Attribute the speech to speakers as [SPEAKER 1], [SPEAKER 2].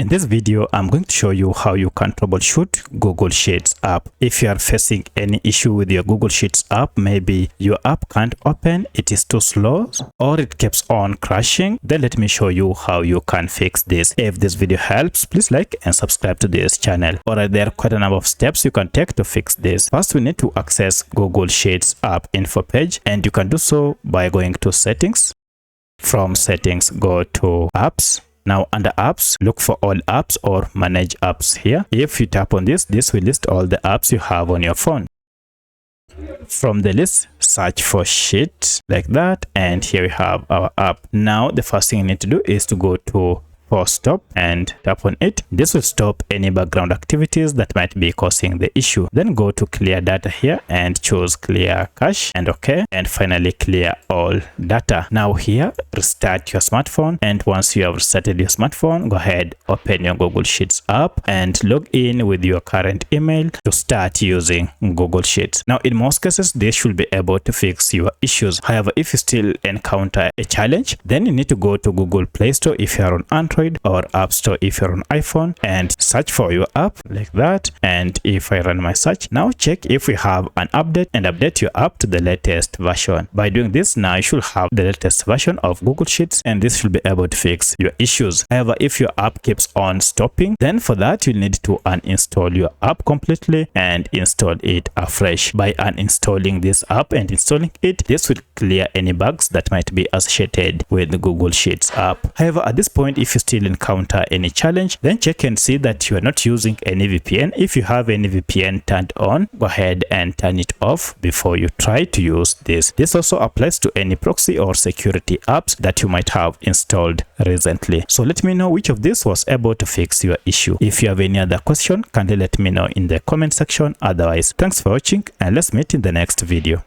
[SPEAKER 1] In this video, I'm going to show you how you can troubleshoot Google Sheets app. If you are facing any issue with your Google Sheets app, maybe your app can't open, it is too slow, or it keeps on crashing, then let me show you how you can fix this. If this video helps, please like and subscribe to this channel. Alright, there are quite a number of steps you can take to fix this. First, we need to access Google Sheets app info page, and you can do so by going to settings. From settings, go to apps. Now under apps, look for all apps or manage apps here. If you tap on this will list all the apps you have on your phone. From the list, search for Sheets like that, and here we have our app. Now the first thing you need to do is to go to Pause Stop and tap on it. This will stop any background activities that might be causing the issue. Then go to clear data here and choose clear cache and OK, and finally clear all data. Now here, restart your smartphone, and once you have restarted your smartphone, go ahead, open your Google Sheets app and log in with your current email to start using Google Sheets. Now in most cases, this should be able to fix your issues. However, if you still encounter a challenge, then you need to go to Google Play Store if you are on Android, or App Store if you're on iPhone, and search for your app like that. And if I run my search, now check if we have an update and update your app to the latest version. By doing this, now you should have the latest version of Google Sheets, and this should be able to fix your issues. However, if your app keeps on stopping, then for that you'll need to uninstall your app completely and install it afresh. By uninstalling this app and installing it, this will clear any bugs that might be associated with the Google Sheets app. However, at this point, if you still encounter any challenge, then check and see that you are not using any VPN. If you have any VPN turned on, go ahead and turn it off before you try to use this. This also applies to any proxy or security apps that you might have installed recently. So let me know which of this was able to fix your issue. If you have any other question, kindly let me know in the comment section. Otherwise, thanks for watching, and let's meet in the next video.